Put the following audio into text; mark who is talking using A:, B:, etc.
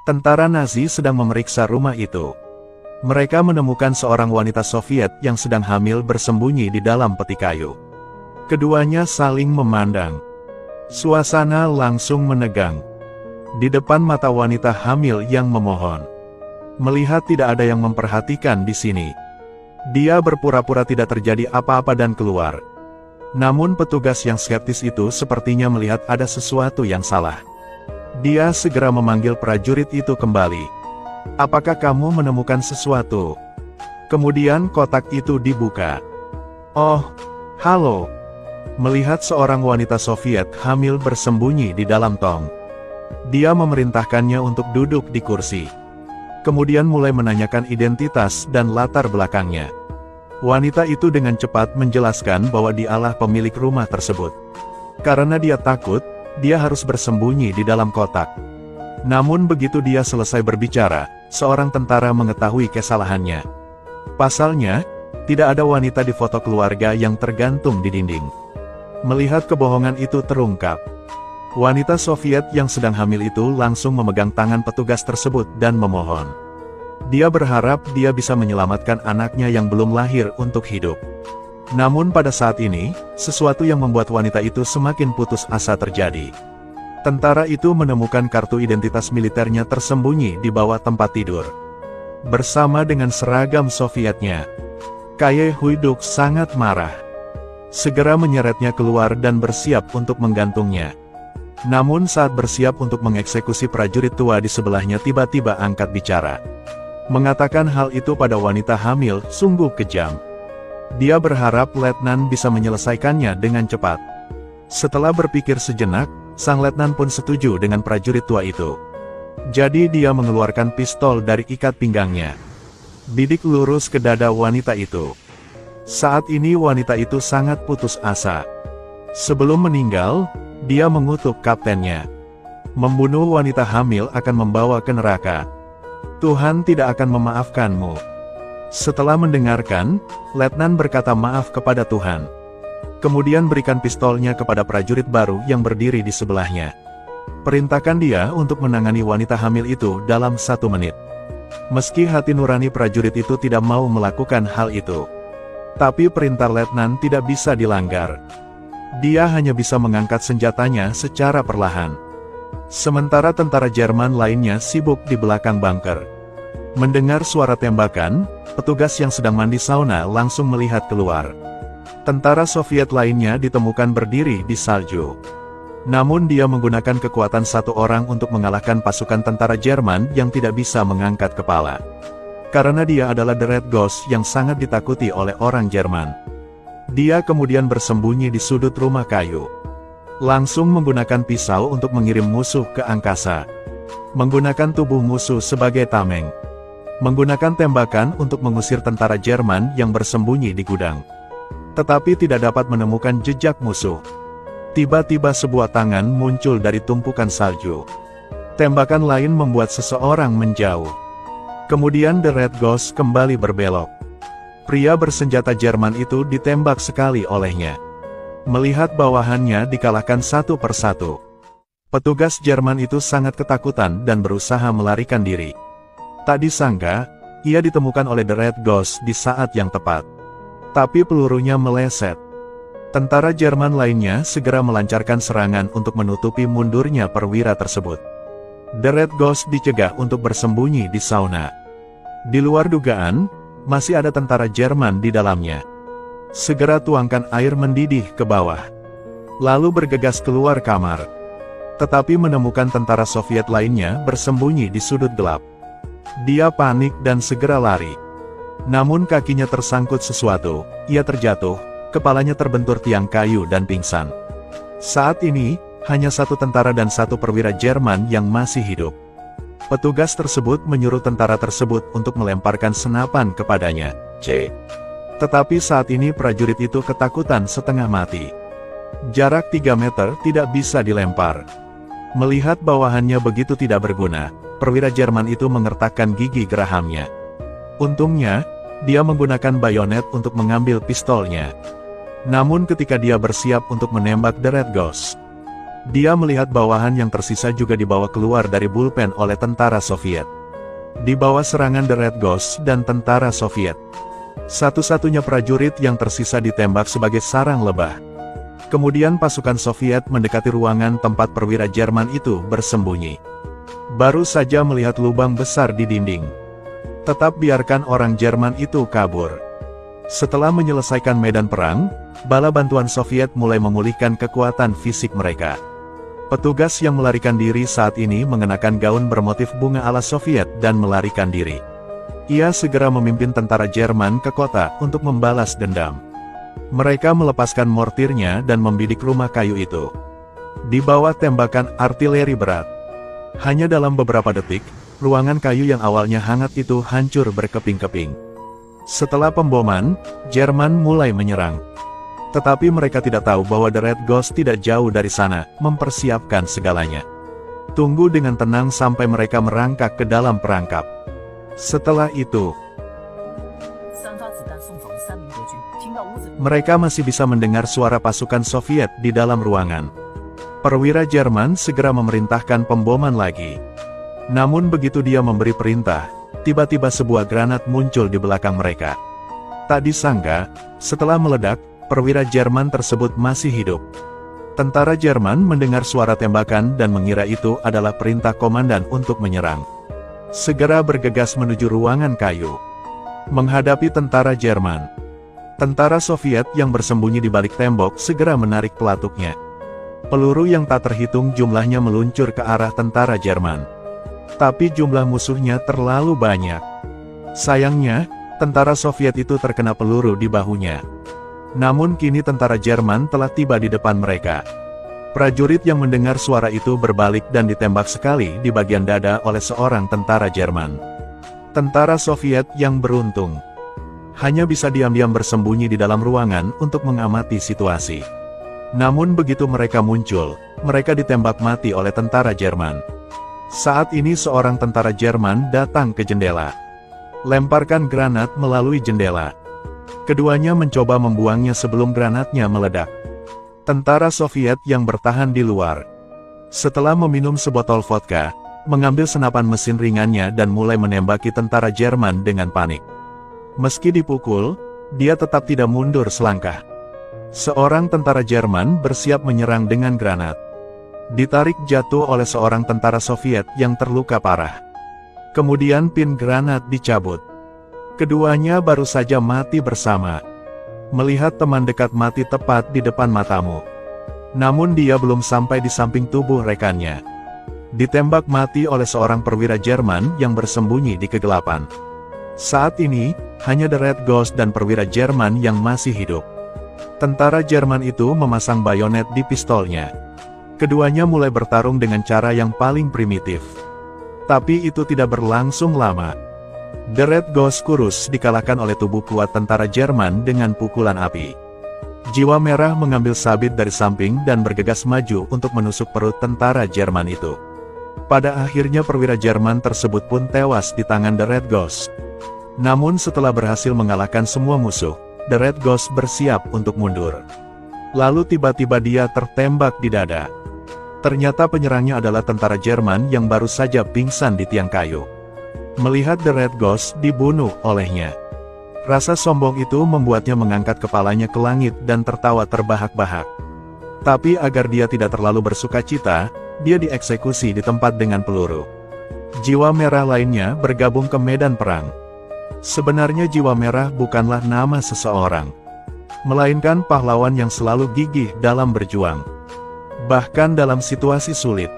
A: Tentara Nazi sedang memeriksa rumah itu. Mereka menemukan seorang wanita Soviet yang sedang hamil bersembunyi di dalam peti kayu. Keduanya saling memandang. Suasana langsung menegang. Di depan mata wanita hamil yang memohon. Melihat tidak ada yang memperhatikan di sini, dia berpura-pura tidak terjadi apa-apa dan keluar. Namun petugas yang skeptis itu sepertinya melihat ada sesuatu yang salah. Dia segera memanggil prajurit itu kembali. "Apakah kamu menemukan sesuatu?" Kemudian kotak itu dibuka. "Oh, halo." Melihat seorang wanita Soviet hamil bersembunyi di dalam tong, dia memerintahkannya untuk duduk di kursi. Kemudian mulai menanyakan identitas dan latar belakangnya. Wanita itu dengan cepat menjelaskan bahwa dialah pemilik rumah tersebut. Karena dia takut, dia harus bersembunyi di dalam kotak. Namun begitu dia selesai berbicara, seorang tentara mengetahui kesalahannya. Pasalnya, tidak ada wanita di foto keluarga yang tergantung di dinding. Melihat kebohongan itu terungkap, wanita Soviet yang sedang hamil itu langsung memegang tangan petugas tersebut dan memohon. Dia berharap dia bisa menyelamatkan anaknya yang belum lahir untuk hidup. Namun pada saat ini, sesuatu yang membuat wanita itu semakin putus asa terjadi. Tentara itu menemukan kartu identitas militernya tersembunyi di bawah tempat tidur. Bersama dengan seragam Sovietnya. Kaye Huiduk sangat marah. Segera menyeretnya keluar dan bersiap untuk menggantungnya. Namun saat bersiap untuk mengeksekusi prajurit tua di sebelahnya tiba-tiba angkat bicara. Mengatakan hal itu pada wanita hamil sungguh kejam. Dia berharap letnan bisa menyelesaikannya dengan cepat. Setelah berpikir sejenak, sang letnan pun setuju dengan prajurit tua itu. Jadi dia mengeluarkan pistol dari ikat pinggangnya. Bidik lurus ke dada wanita itu. Saat ini wanita itu sangat putus asa. Sebelum meninggal, dia mengutuk kaptennya. Membunuh wanita hamil akan membawa ke neraka. Tuhan tidak akan memaafkanmu. Setelah mendengarkan, letnan berkata maaf kepada Tuhan. Kemudian berikan pistolnya kepada prajurit baru yang berdiri di sebelahnya. Perintahkan dia untuk menangani wanita hamil itu dalam 1 menit. Meski hati nurani prajurit itu tidak mau melakukan hal itu. Tapi perintah letnan tidak bisa dilanggar. Dia hanya bisa mengangkat senjatanya secara perlahan. Sementara tentara Jerman lainnya sibuk di belakang bunker. Mendengar suara tembakan, petugas yang sedang mandi sauna langsung melihat keluar. Tentara Soviet lainnya ditemukan berdiri di salju. Namun dia menggunakan kekuatan 1 orang untuk mengalahkan pasukan tentara Jerman yang tidak bisa mengangkat kepala. Karena dia adalah The Red Ghost yang sangat ditakuti oleh orang Jerman. Dia kemudian bersembunyi di sudut rumah kayu. Langsung menggunakan pisau untuk mengirim musuh ke angkasa. Menggunakan tubuh musuh sebagai tameng. Menggunakan tembakan untuk mengusir tentara Jerman yang bersembunyi di gudang. Tetapi tidak dapat menemukan jejak musuh. Tiba-tiba sebuah tangan muncul dari tumpukan salju. Tembakan lain membuat seseorang menjauh. Kemudian The Red Ghost kembali berbelok. Pria bersenjata Jerman itu ditembak sekali olehnya. Melihat bawahannya dikalahkan satu persatu. Petugas Jerman itu sangat ketakutan dan berusaha melarikan diri. Tak disangka, ia ditemukan oleh The Red Ghost di saat yang tepat. Tapi pelurunya meleset. Tentara Jerman lainnya segera melancarkan serangan untuk menutupi mundurnya perwira tersebut. The Red Ghost dicegah untuk bersembunyi di sauna. Di luar dugaan, masih ada tentara Jerman di dalamnya. Segera tuangkan air mendidih ke bawah. Lalu bergegas keluar kamar. Tetapi menemukan tentara Soviet lainnya bersembunyi di sudut gelap. Dia panik dan segera lari. Namun kakinya tersangkut sesuatu, ia terjatuh, kepalanya terbentur tiang kayu dan pingsan. Saat ini, hanya 1 tentara dan 1 perwira Jerman yang masih hidup. Petugas tersebut menyuruh tentara tersebut untuk melemparkan senapan kepadanya. Tetapi saat ini prajurit itu ketakutan setengah mati. Jarak 3 meter tidak bisa dilempar. Melihat bawahannya begitu tidak berguna, perwira Jerman itu mengertakkan gigi gerahamnya. Untungnya, dia menggunakan bayonet untuk mengambil pistolnya. Namun ketika dia bersiap untuk menembak The Red Ghost, Dia melihat bawahan yang tersisa juga dibawa keluar dari bullpen oleh tentara Soviet. Di bawah serangan The Red Ghost dan tentara Soviet, satu-satunya prajurit yang tersisa ditembak sebagai sarang lebah. Kemudian pasukan Soviet mendekati ruangan tempat perwira Jerman itu bersembunyi. Baru saja melihat lubang besar di dinding. Tetap biarkan orang Jerman itu kabur. Setelah menyelesaikan medan perang, bala bantuan Soviet mulai memulihkan kekuatan fisik mereka. Petugas yang melarikan diri saat ini mengenakan gaun bermotif bunga ala Soviet dan melarikan diri. Ia segera memimpin tentara Jerman ke kota untuk membalas dendam. Mereka melepaskan mortirnya dan membidik rumah kayu itu. Di bawah tembakan artileri berat. Hanya dalam beberapa detik, ruangan kayu yang awalnya hangat itu hancur berkeping-keping. Setelah pemboman, Jerman mulai menyerang. Tetapi mereka tidak tahu bahwa The Red Ghost tidak jauh dari sana, mempersiapkan segalanya. Tunggu dengan tenang sampai mereka merangkak ke dalam perangkap. Setelah itu, mereka masih bisa mendengar suara pasukan Soviet di dalam ruangan. Perwira Jerman segera memerintahkan pemboman lagi. Namun begitu dia memberi perintah, tiba-tiba sebuah granat muncul di belakang mereka. Tak disangka, setelah meledak, perwira Jerman tersebut masih hidup. Tentara Jerman mendengar suara tembakan dan mengira itu adalah perintah komandan untuk menyerang. Segera bergegas menuju ruangan kayu. Menghadapi tentara Jerman. Tentara Soviet yang bersembunyi di balik tembok segera menarik pelatuknya. Peluru yang tak terhitung jumlahnya meluncur ke arah tentara Jerman. Tapi jumlah musuhnya terlalu banyak. Sayangnya, tentara Soviet itu terkena peluru di bahunya. Namun kini tentara Jerman telah tiba di depan mereka. Prajurit yang mendengar suara itu berbalik dan ditembak sekali di bagian dada oleh seorang tentara Jerman. Tentara Soviet yang beruntung hanya bisa diam-diam bersembunyi di dalam ruangan untuk mengamati situasi. Namun begitu mereka muncul, mereka ditembak mati oleh tentara Jerman. Saat ini seorang tentara Jerman datang ke jendela. Lemparkan granat melalui jendela. Keduanya mencoba membuangnya sebelum granatnya meledak. Tentara Soviet yang bertahan di luar, setelah meminum sebotol vodka, mengambil senapan mesin ringannya dan mulai menembaki tentara Jerman dengan panik. Meski dipukul, dia tetap tidak mundur selangkah. Seorang tentara Jerman bersiap menyerang dengan granat. Ditarik jatuh oleh seorang tentara Soviet yang terluka parah. Kemudian pin granat dicabut. Keduanya baru saja mati bersama. Melihat teman dekat mati tepat di depan matamu. Namun dia belum sampai di samping tubuh rekannya. Ditembak mati oleh seorang perwira Jerman yang bersembunyi di kegelapan. Saat ini, hanya The Red Ghost dan perwira Jerman yang masih hidup. Tentara Jerman itu memasang bayonet di pistolnya. Keduanya mulai bertarung dengan cara yang paling primitif. Tapi itu tidak berlangsung lama. The Red Ghost kurus dikalahkan oleh tubuh kuat tentara Jerman dengan pukulan api. Jiwa Merah mengambil sabit dari samping dan bergegas maju untuk menusuk perut tentara Jerman itu. Pada akhirnya perwira Jerman tersebut pun tewas di tangan The Red Ghost. Namun setelah berhasil mengalahkan semua musuh, The Red Ghost bersiap untuk mundur. Lalu tiba-tiba dia tertembak di dada. Ternyata penyerangnya adalah tentara Jerman yang baru saja pingsan di tiang kayu. Melihat The Red Ghost dibunuh olehnya, rasa sombong itu membuatnya mengangkat kepalanya ke langit dan tertawa terbahak-bahak. Tapi agar dia tidak terlalu bersukacita, dia dieksekusi di tempat dengan peluru. Jiwa Merah lainnya bergabung ke medan perang. Sebenarnya Jiwa Merah bukanlah nama seseorang, melainkan pahlawan yang selalu gigih dalam berjuang. Bahkan dalam situasi sulit,